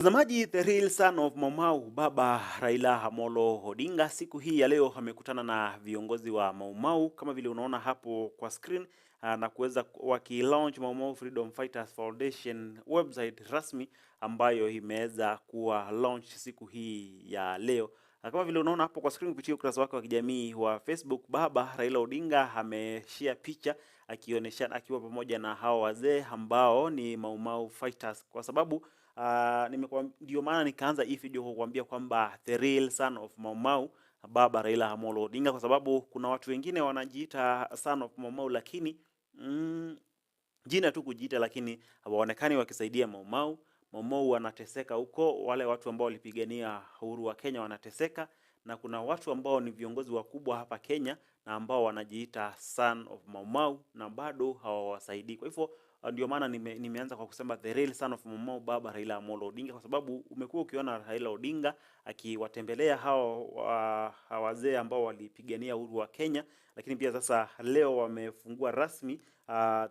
Mtazamaji, the real son of Maumau Baba Raila Amolo Odinga siku hii ya leo amekutana na viongozi wa Maumau kama vile unaona hapo kwa screen, na kuweza waki-launch Maumau Freedom Fighters Foundation website rasmi ambayo imeweza kuwa launch siku hii ya leo. Kama vile unaona hapo kwa screen kupitia ukurasa wake wa kijamii wa Facebook, Baba Raila Odinga ameshare picha akionyesha akiwa pamoja na hao wazee ambao ni Maumau Fighters, kwa sababu ndio maana nikaanza hii video kukuambia kwamba the real son of Maumau Baba Raila Amolo Odinga, kwa sababu kuna watu wengine wanajiita son of Maumau lakini jina tu kujiita, lakini hawaonekani wakisaidia Maumau. Maumau wanateseka huko, wale watu ambao walipigania uhuru wa Kenya wanateseka, na kuna watu ambao ni viongozi wakubwa hapa Kenya na ambao wanajiita son of Maumau na bado hawawasaidii. Kwa hivyo ndio maana nimeanza kwa kusema the real son of Maumau Baba Raila Amolo Odinga, kwa sababu umekuwa ukiona Raila Odinga akiwatembelea hao wazee ambao walipigania uhuru wa Kenya, lakini pia sasa leo wamefungua rasmi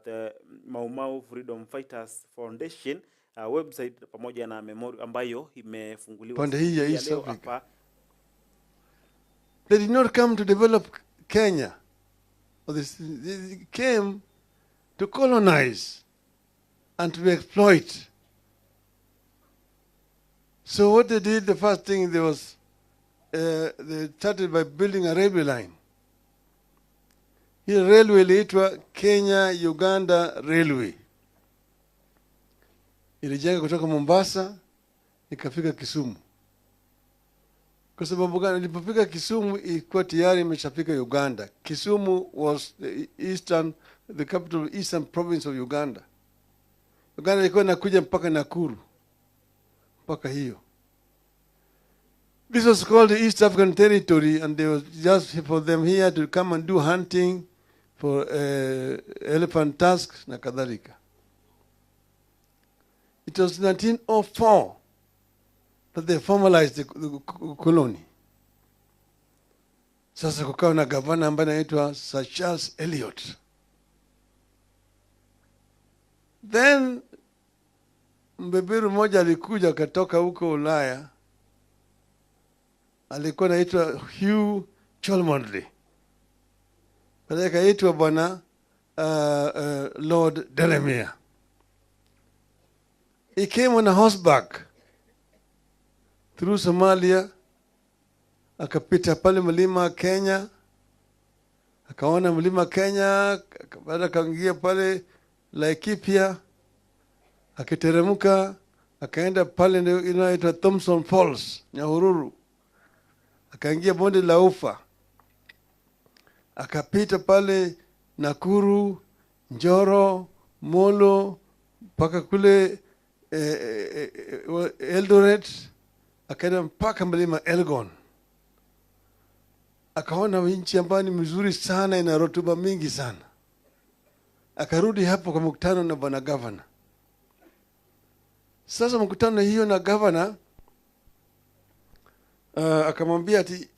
the Maumau Freedom Fighters Foundation website pamoja na memory ambayo imefunguliwa pande hii ya East Africa. They did not come to develop Kenya, they came to colonize and to exploit. So what they did, the first thing they started by building a railway line. Hii railway iliitwa Kenya-Uganda Railway. Ilijenga kutoka Mombasa ikafika Kisumu. Kwa sababu gani? Ilipofika Kisumu ilikuwa tayari imeshafika Uganda. Kisumu was the capital of Eastern province of Uganda. Uganda ilikuwa inakuja mpaka Nakuru, mpaka hiyo. This was called the East African Territory, and they was just for them here to come and do hunting for elephant tusks na kadhalika. It was 1904 that they formalized the colony. Sasa kukawa na gavana ambaye anaitwa Sir Charles Eliot. Then mbeberu mmoja alikuja akatoka huko Ulaya, alikuwa anaitwa Hugh Cholmondeley. Baadaye akaitwa bwana Lord Delamere. He came on a horseback through Somalia, akapita pale mlima Kenya, akaona mlima Kenya, baada akaingia pale Laikipia, akiteremka akaenda pale inaitwa Thompson Falls, Nyahururu, akaingia bonde la Ufa, akapita pale Nakuru, Njoro, Molo, mpaka kule Eldoret, akaenda mpaka mlima Elgon. Akaona nchi ambayo ni mzuri sana, ina rotuba mingi sana. Akarudi hapo kwa mkutano na bwana governor. Sasa mkutano hiyo na governor akamwambia ati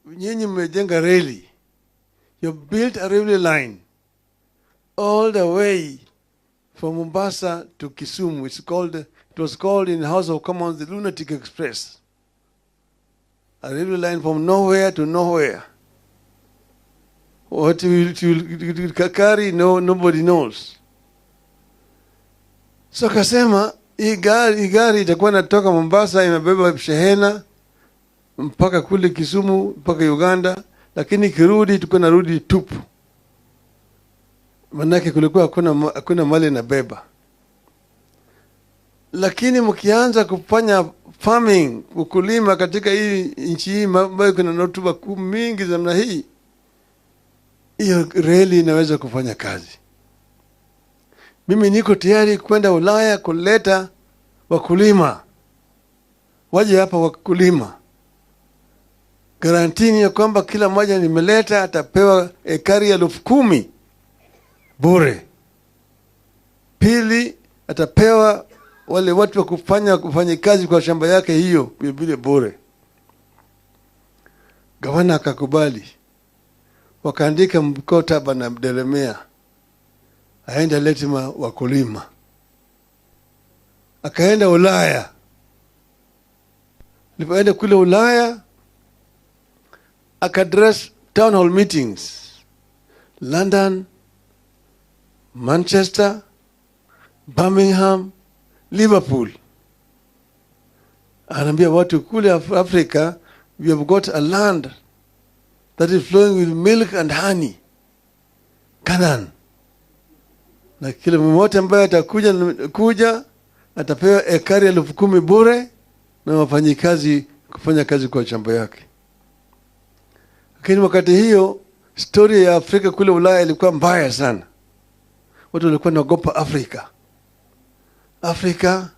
nyinyi mmejenga reli. You built a railway line all the way from Mombasa to Kisumu. It was called in the House of Commons the Lunatic Express. A railway line from nowhere to nowhere. What it will carry, nobody knows. So kasema hii gari itakuwa natoka Mombasa imebeba shehena mpaka kule Kisumu mpaka Uganda, lakini kirudi tuko narudi tupu. Manake kulikuwa hakuna mali na beba. Lakini mkianza kufanya farming, ukulima katika hii nchi hii ambayo kuna rotuba mingi za namna hii, hiyo reli inaweza kufanya kazi. Mimi niko tayari kwenda Ulaya kuleta wakulima waje hapa wakulima. Garantini ya kwamba kila mmoja nimeleta atapewa ekari ya 10,000 bure. Pili, atapewa wale watu wa kufanya kazi kwa shamba yake hiyo vile bure. Gavana akakubali. Wakaandika mkataba na Delamere aende lete wakulima. Akaenda Ulaya Alipoenda kule Ulaya akaaddress town hall meetings London, Manchester, Birmingham, Liverpool. Anaambia watu kule Africa, we have got a land that is flowing with milk and honey, Canaan. Na kila mmoja ambaye atakuja atapewa ekari 10,000 bure na wafanyikazi kufanya kazi kwa shamba yake. Lakini wakati hiyo story ya Afrika kule Ulaya ilikuwa mbaya sana. Watu walikuwa wanaogopa Afrika. Afrika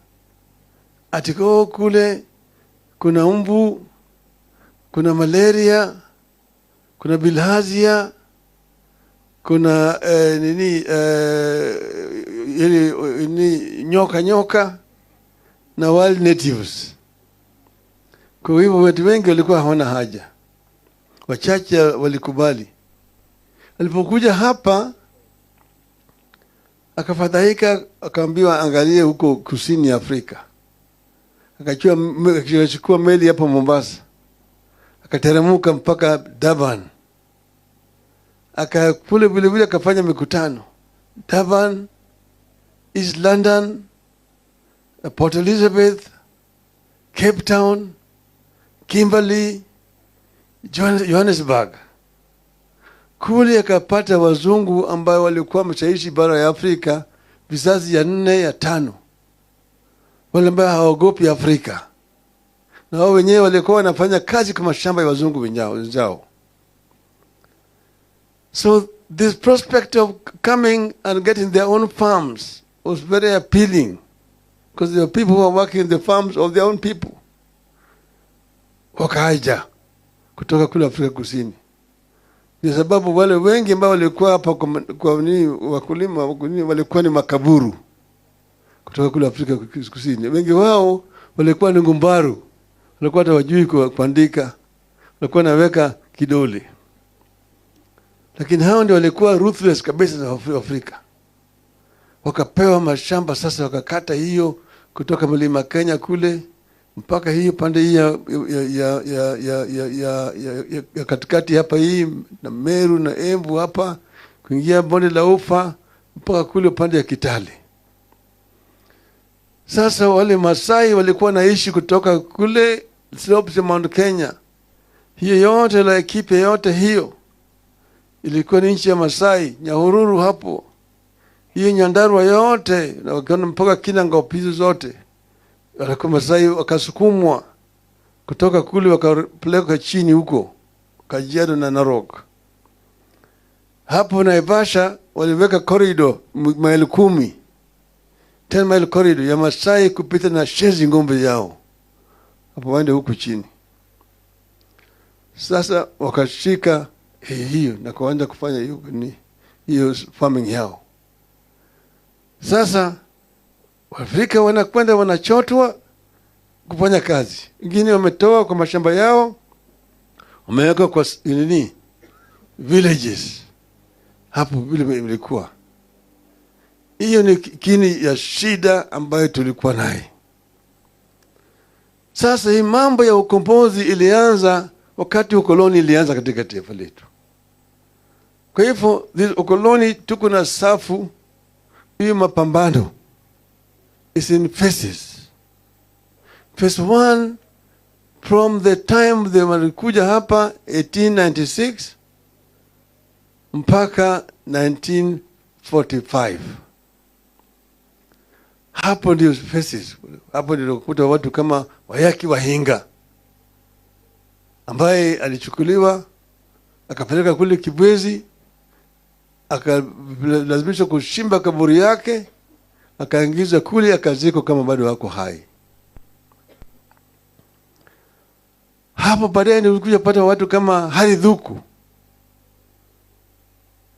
atiko kule kuna mbu, kuna malaria, kuna bilharzia, kuna nyoka na wild natives. Kwa hivyo watu wengi walikuwa hawana haja. Wachache walikubali. Alipokuja hapa akafadhaika, akaambiwa angalie huko kusini Afrika. Akachukua meli hapo Mombasa. Akateremka mpaka Durban. Akakule vile vile akafanya mikutano. Durban, East London, Port Elizabeth, Cape Town, Kimberley, Johannesburg. Kule akapata wazungu ambao walikuwa mshaishi bara ya Afrika vizazi ya 4 ya 5. Wale ambao hawaogopi Afrika. Na wao wenyewe walikuwa wanafanya kazi kama shamba ya wazungu wenzao. So this prospect of coming and getting their own farms was very appealing, because there were people who were working in the farms of their own people. Wakaja kutoka kule Afrika Kusini. Ni sababu wale wengi ambao walikuwa hapa kwa wakulima walikuwa ni makaburu kutoka kule Afrika Kusini. Wengi wao walikuwa ni ngumbaru, walikuwa hata wajui kuandika, walikuwa naweka kidole. Lakini hao ndio walikuwa ruthless kabisa za Afrika. Wakapewa mashamba sasa, wakakata hiyo kutoka mlima Kenya kule mpaka hiyo pande hii ya katikati hapa hii na Meru na Embu hapa kuingia bonde la Ufa mpaka kule pande ya Kitale. Sasa wale Masai walikuwa naishi kutoka kule slopes ya Mount Kenya. Hiyo yote la ekipe yote hiyo ilikuwa ni nchi ya Masai, Nyahururu hapo. Hiyo Nyandarua yote na wakaona mpaka Kinangopizo zote. Walikuwa Masai wakasukumwa kutoka kule wakapeleka chini huko Kajiado na Narok. Hapo Naivasha waliweka corridor maili 10, 10 mile corridor ya Masai kupita na shezi ngombe yao hapo waende huko chini. Sasa wakashika hiyo na kuanza kufanya hiyo farming yao. Sasa Waafrika wanakwenda wanachotwa kufanya kazi. Wengine wametoa kwa mashamba yao, wameweka kwa villages. Hapo vile ilikuwa. Hiyo ni kini ya shida ambayo tulikuwa naye. Sasa hii mambo ya ukombozi ilianza wakati ukoloni ilianza katika taifa letu. Kwa hivyo ukoloni tuko na safu hiyo mapambano is in phases. Phase 1 from the time they walikuja hapa 1896 mpaka 1945. Hapo ndio phases. Hapo ndio kukuta watu kama Wayaki Wahinga ambaye alichukuliwa akapeleka kule Kibwezi, akalazimishwa kushimba kaburi yake, akaingizwa kule akazikwa kama bado wako hai. Hapo baadaye nilikuja pata watu kama Hari Dhuku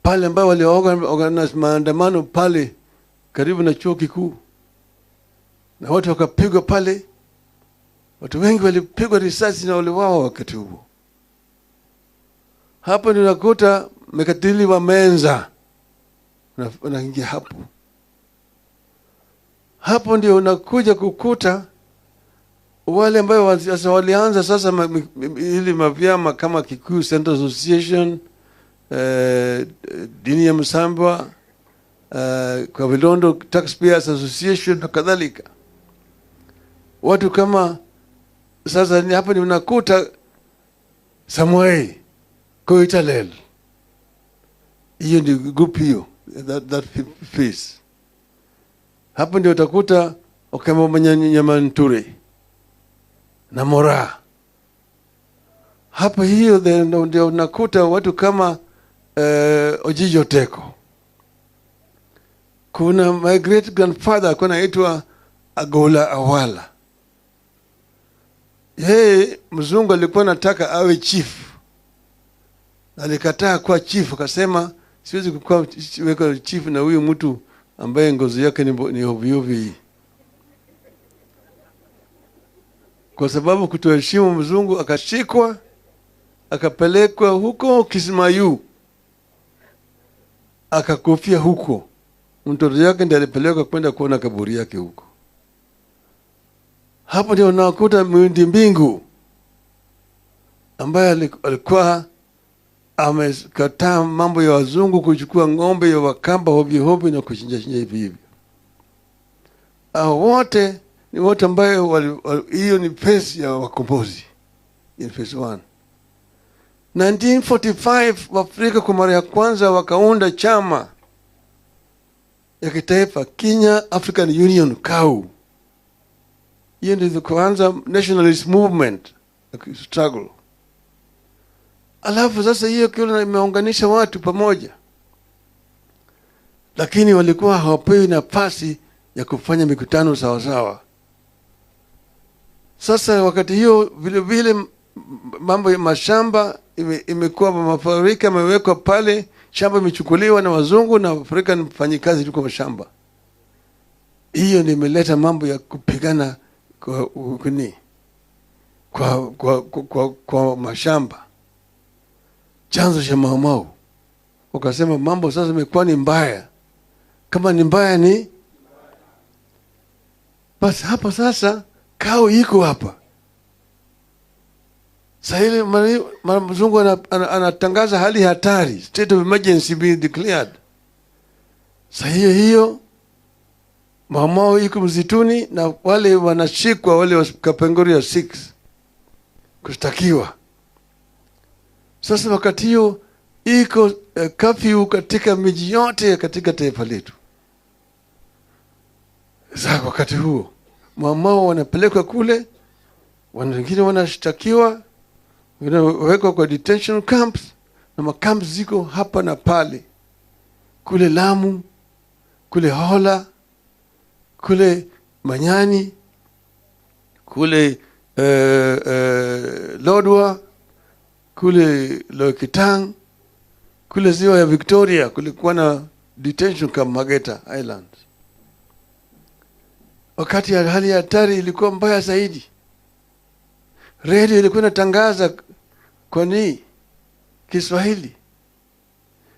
pale ambao waliorganize maandamano pale karibu na chuo kikuu, na watu wakapigwa pale. Watu wengi walipigwa risasi na wale wao wakati huo. Hapo ndio nakuta mekatili wa Menza wanaingia hapo. Hapo ndio unakuja kukuta wale ambao sasa walianza sasa ili mavyama kama Kikuyu Central Association, dini ya Msambwa, kwa Vilondo Taxpayers Association na kadhalika. Watu kama sasa ni hapa ni unakuta Samuel Koitalel. Hiyo ni group hiyo, that face. Hapa ndio utakuta Okemo Manyanyamanture na Mora. Hapa hiyo ndio unakuta watu kama Ojijo Teko. Kuna my great grandfather kuna anaitwa Agola Awala. Yeye mzungu alikuwa anataka awe chief. Alikataa kuwa chief, akasema siwezi kuwa chief na huyu mtu ambaye ngozi yake ni ovyo. Kwa sababu kutoheshimu mzungu akashikwa, akapelekwa huko Kismayu, akakufia huko. Mtoto yake ndiye alipelekwa kwenda kuona kaburi yake huko. Hapo ndio unakuta Mwindi Mbingu ambaye alikuwa amekataa mambo ya wazungu kuchukua ng'ombe ya Wakamba hovyo na kuchinja hivi. Wote ni wote ambayo hiyo ni phase ya wakombozi, in phase 1. 1945 Waafrika kwa mara ya kwanza wakaunda chama ya kitaifa, Kenya African Union, KAU. Hiyo ndio kuanza nationalist movement struggle. Alafu sasa hiyo kile imeunganisha watu pamoja, lakini walikuwa hawapewi nafasi ya kufanya mikutano sawa. Sasa wakati hiyo vile mambo ya mashamba imekuwa mafarika yamewekwa pale, shamba imechukuliwa na wazungu na Afrika ni mfanyikazi tu kwa mashamba. Hiyo ndio imeleta mambo ya kupigana kwa mashamba. Chanzo cha Mau. Wakasema mambo sasa imekuwa ni mbaya. Kama ni mbaya ni basi hapa sasa KAU iko hapa. Sasa ile mzungu anatangaza hali hatari, state of emergency being declared. Sasa hiyo Mau iko mzituni na wale wanashikwa, wale wa Kapenguria 6 kushtakiwa. Sasa wakati hiyo iko curfew katika miji yote katika taifa letu. Sasa wakati huo Mau wanapelekwa kule, wengine wanashtakiwa, wengine wawekwa kwa detention camps, na makamps ziko hapa na pale, kule Lamu, kule Hola, kule Manyani, kule Lodwar, kule Lokitang, kule ziwa ya Victoria kulikuwa na detention camp Mageta Island. Wakati ya hali ya hatari ilikuwa mbaya zaidi, radio ilikuwa inatangaza kwa Kiswahili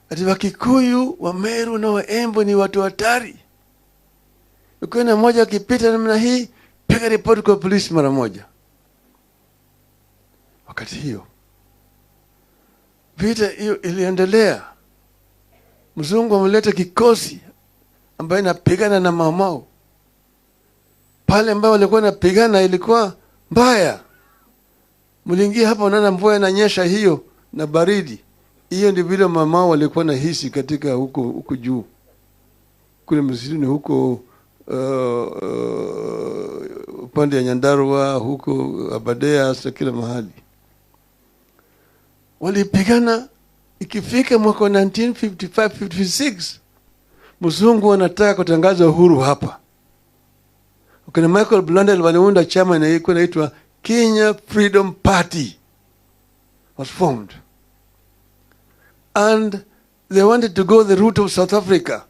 ati Wakikuyu, Wameru na Waembu ni watu hatari. Ukiwa na mmoja akipita namna hii, piga ripoti kwa polisi mara moja. Wakati hiyo vita hiyo iliendelea. Mzungu ameleta kikosi ambaye inapigana na Mau. Pale ambao walikuwa napigana ilikuwa mbaya. Mliingia hapa unaona mvua inanyesha hiyo na baridi. Hiyo ndio vile Mau walikuwa na hisi katika huko juu. Kule msituni huko upande ya Nyandarua, huko Abadea, hasa kila mahali. Walipigana. Ikifika mwaka 1955-56 mzungu anataka kutangaza uhuru hapa. Wakina Michael Blundell waliunda chama inaitwa Kenya Freedom Party was formed, and they wanted to go the route of South Africa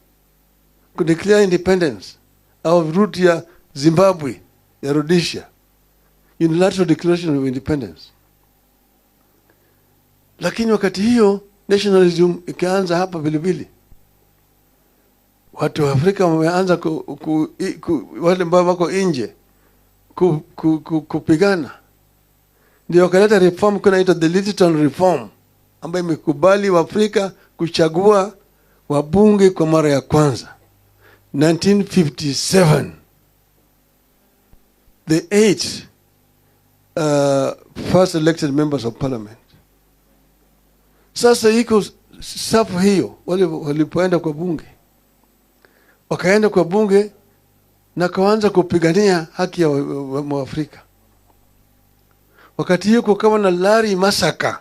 to declare independence, au route ya Zimbabwe ya Rhodesia, unilateral declaration of independence. Lakini wakati hiyo nationalism ikaanza hapa vile. Watu wa Afrika wameanza wale ambao wako nje kupigana, ndio wakaleta reform kunaitwa the Littleton reform, ambayo imekubali Waafrika kuchagua wabunge kwa mara ya kwanza 1957. The 8 first elected members of parliament. Sasa iko safu hiyo, walipoenda kwa bunge, wakaenda kwa bunge na kaanza kupigania haki ya Waafrika. Wakati hiyo kukawa na Lari Masaka,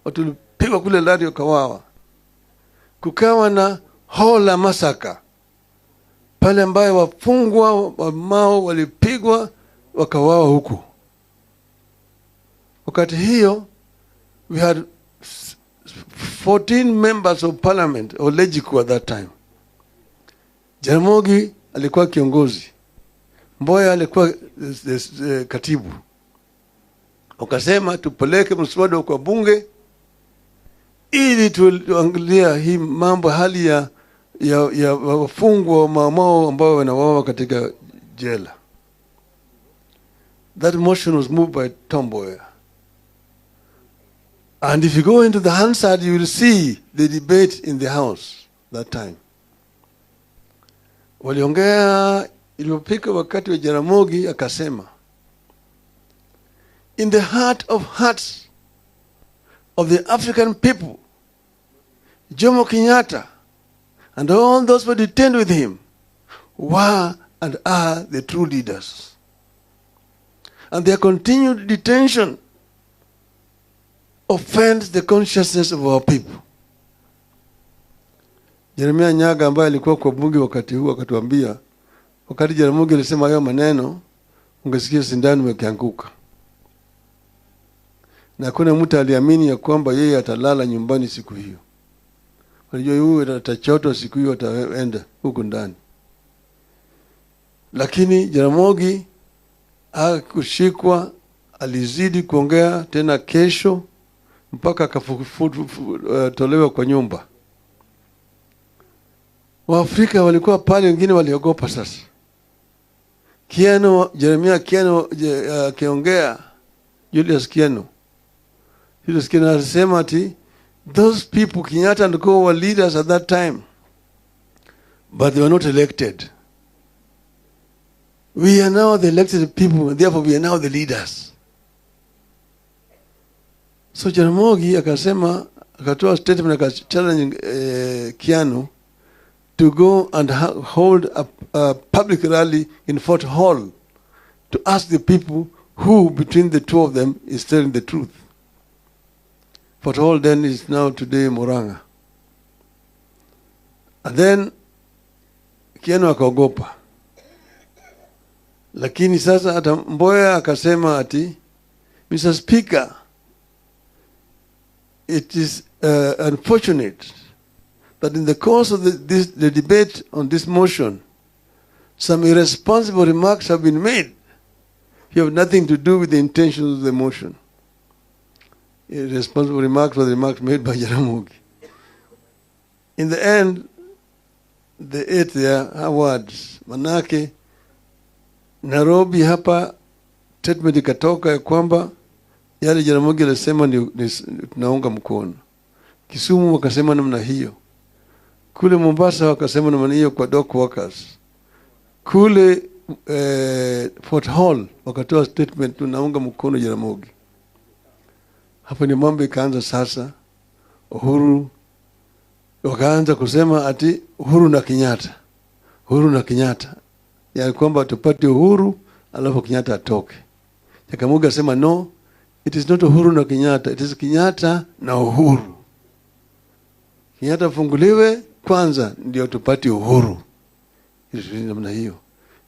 watu walipigwa kule Lari wakawawa. Kukawa na Hola Masaka, pale ambaye wafungwa wa Mao walipigwa wakawawa huku. Wakati hiyo we had 14 members of parliament or legislature at that time. Jaramogi alikuwa kiongozi, Mboya alikuwa katibu. Wakasema tupeleke mswada kwa bunge ili tuangalia hii mambo, hali ya wafungwa wa Mao ambao wanawawa katika jela. That motion was moved by Tom Mboya. And if you go into the Hansard, you will see the debate in the House that time. Waliongea, ilipofika wakati wa Jaramogi akasema, in the heart of hearts of the African people, Jomo Kenyatta and all those who detained with him were and are the true leaders. And their continued detention offends the consciousness of our people. Jeremia Nyaga ambaye alikuwa kwa bunge wakati huu akatuambia, wakati Jaramogi alisema hayo maneno, ungesikia sindano imeanguka. Na kuna mtu aliamini ya kwamba yeye atalala nyumbani siku hiyo. Walijua huyu atachotwa siku hiyo, ataenda huko ndani. Lakini Jaramogi hakushikwa, alizidi kuongea tena kesho mpaka akatolewa kwa nyumba. Waafrika walikuwa pale, wengine waliogopa sasa. Jeremia Kiano akiongea, Julius Kiano alisema ati those people, Kenyatta and Co, were leaders at that time, but they were not elected. We are now the elected people, and therefore we are now the leaders. So Jaramogi akasema, akatoa statement akachallenge Kiano to go and hold a public rally in Fort Hall to ask the people who between the two of them is telling the truth. Fort Hall then is now today Murang'a. And then Kiano akaogopa. Lakini sasa hata Mboya akasema ati, Mr. Speaker, it is unfortunate that in the course of the debate on this motion, some irresponsible remarks have been made. You have nothing to do with the intentions of the motion. Irresponsible remarks were the remarks made by Jaramogi. In the end, they ate their words. Manake, Nairobi hapa statement ikatoka ya kwamba yale Jaramogi alisema tunaunga mkono. Kisumu wakasema namna hiyo. Kule Mombasa wakasema namna hiyo kwa dock workers. Kule Fort Hall wakatoa statement tunaunga mkono Jaramogi. Hapo ni mambo ikaanza sasa. Uhuru wakaanza kusema ati Uhuru na Kenyatta. Uhuru na Kenyatta. Ya kwamba tupate uhuru alafu Kenyatta atoke. Jaramogi asema no, it is not Uhuru na Kenyatta, it is Kenyatta na Uhuru. Kenyatta funguliwe kwanza ndio tupate uhuru. Ili namna hiyo.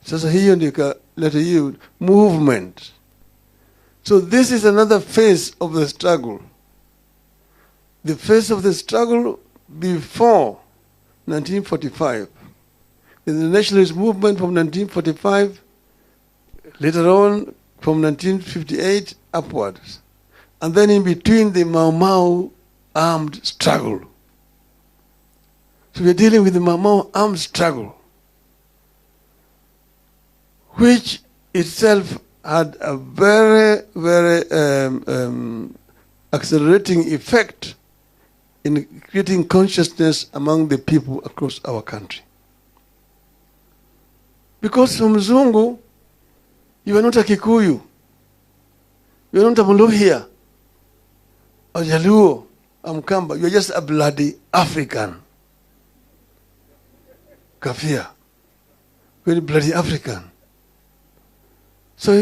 Sasa hiyo ndio leta hiyo movement. So this is another phase of the struggle. The phase of the struggle before 1945. In the nationalist movement from 1945, later on from 1958 upwards. And then in between the Mau Mau armed struggle. So we're dealing with the Mau Mau armed struggle, which itself had a very, very accelerating effect in creating consciousness among the people across our country. Because from Mzungu, you are not a Kikuyu, you are not a Muluhya, a Jaluo, a Mkamba, you are just a bloody African. Kafia, very bloody African. So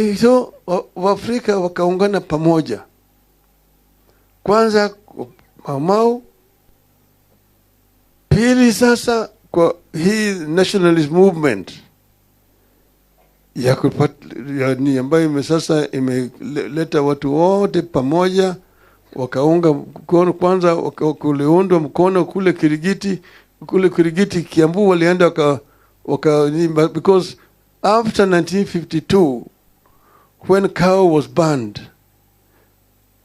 Waafrika wakaungana pamoja. Kwanza Mau, pili sasa kwa hii nationalist movement ambayo sasa imeleta watu wote pamoja, wakaunga mkono. Kwanza kuliundwa mkono kule Kirigiti Kiambu walienda because after 1952 when cow was banned,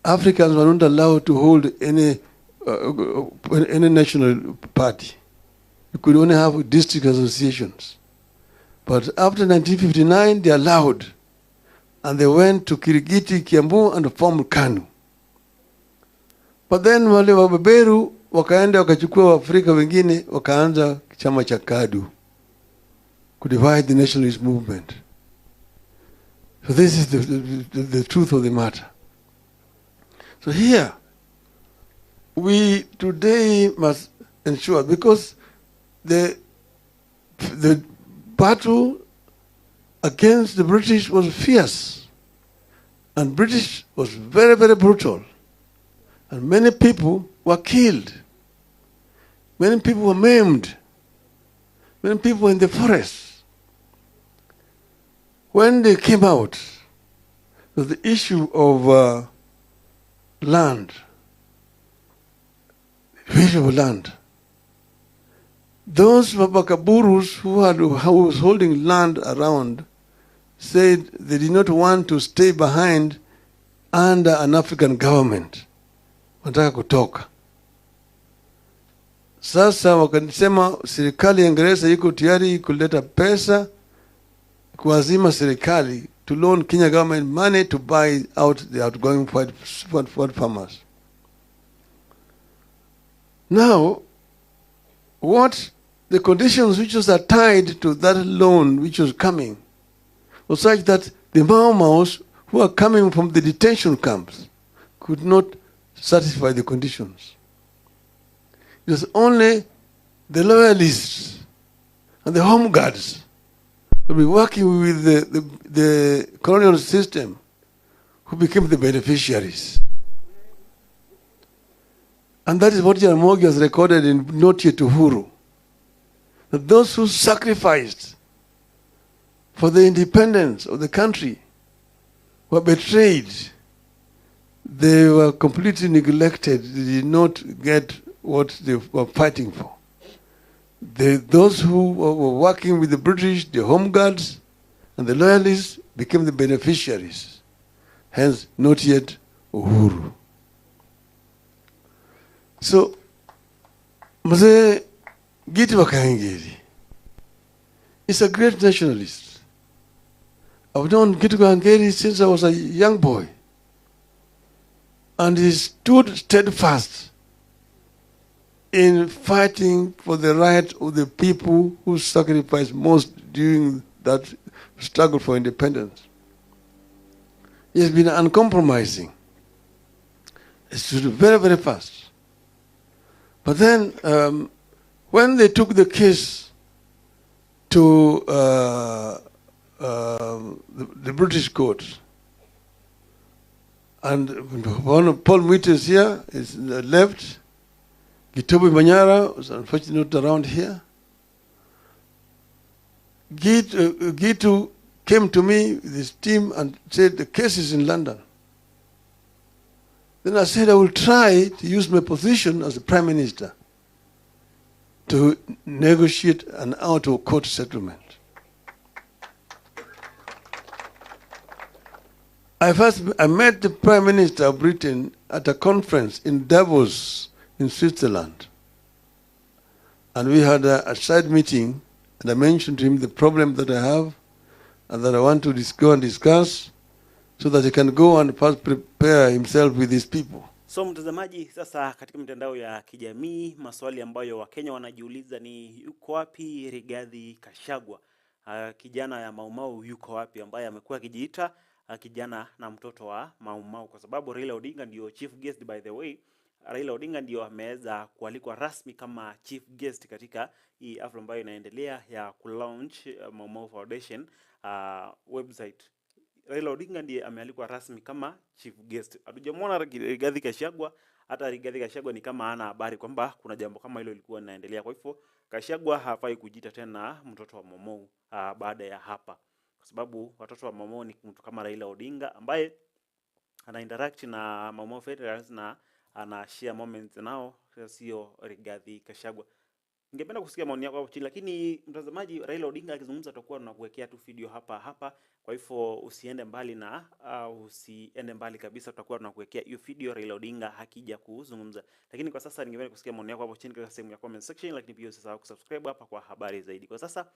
Africans were not allowed to hold any national party. You could only have district associations. But after 1959, they allowed, and they went to Kirigiti, Kiambu, and formed KANU. But then wale wabeberu wakaenda wakachukua Waafrika wengine wakaanza chama cha KADU to divide the nationalist movement. So this is the truth of the matter. So here, we today must ensure, because the battle against the British was fierce, and British was very, very brutal, and many people were killed, many people were maimed, many people were in the forest. When they came out, the issue of land, the issue of land. Those Mabakaburus who was holding land around said they did not want to stay behind under an African government. Wanataka kutoka. Sasa wakasema serikali ya Uingereza iko tayari kuleta pesa kuazima serikali to loan Kenya government money to buy out the outgoing white farmers. Now, what the conditions which was tied to that loan which was coming was such that the Mau-Maus who are coming from the detention camps could not satisfy the conditions. It was only the loyalists and the home guards who were working with the colonial system who became the beneficiaries. And that is what Jaramogi has recorded in Notie to Uhuru. That those who sacrificed for the independence of the country were betrayed. They were completely neglected. They did not get what they were fighting for. Those who were working with the British, the home guards, and the loyalists became the beneficiaries. Hence, not yet Uhuru. So, Mzee Giti wa Kahengeri is a great nationalist. I've known Giti wa Kahengeri since I was a young boy. And he stood steadfast in fighting for the right of the people who sacrificed most during that struggle for independence. He has been uncompromising. He stood very, very fast. But then, when they took the case to the British court, and one of Paul Wheaton's here is left. Gitobi Manyara was unfortunately not around here. Gitu came to me with his team and said, the case is in London. Then I said, I will try to use my position as the Prime Minister to negotiate an out-of-court settlement. I met the Prime Minister of Britain at a conference in Davos in Switzerland. And we had a side meeting, and I mentioned to him the problem that I have and that I want to go and discuss. so that he can go and first prepare himself with his people. So mtazamaji, sasa katika mitandao ya kijamii maswali ambayo Wakenya wanajiuliza ni yuko wapi Rigathi Gachagua? Kijana ya Mau Mau yuko wapi, ambaye amekuwa akijiita kijana na mtoto wa Mau Mau, kwa sababu Raila Odinga ndio chief guest. By the way, Raila Odinga ndio ameweza kualikwa rasmi kama chief guest katika hii hafla ambayo inaendelea ya kulaunch Mau Mau Foundation website. Raila Odinga ndiye amealikwa rasmi kama chief guest. Hatujamwona Rigathi Gachagua. Hata Rigathi Gachagua ni kama hana habari kwamba kuna jambo kama hilo lilikuwa linaendelea. Kwa hivyo Gachagua hafai kujiita tena mtoto wa Mau Mau baada ya hapa, kwa sababu watoto wa Mau Mau ni mtu kama Raila Odinga ambaye ana interact na Mau Mau veterans na ana share moments nao, sio Rigathi Gachagua. Ningependa kusikia maoni yako hapo chini, lakini mtazamaji, Raila Odinga akizungumza tutakuwa tunakuwekea tu video hapa. Kwa hivyo usiende mbali na usiende mbali kabisa, tutakuwa tunakuwekea hiyo video Raila Odinga hakija kuzungumza. Lakini kwa sasa ningependa kusikia maoni yako hapo chini katika sehemu ya comment section, lakini pia usisahau kusubscribe hapa kwa habari zaidi. Kwa sasa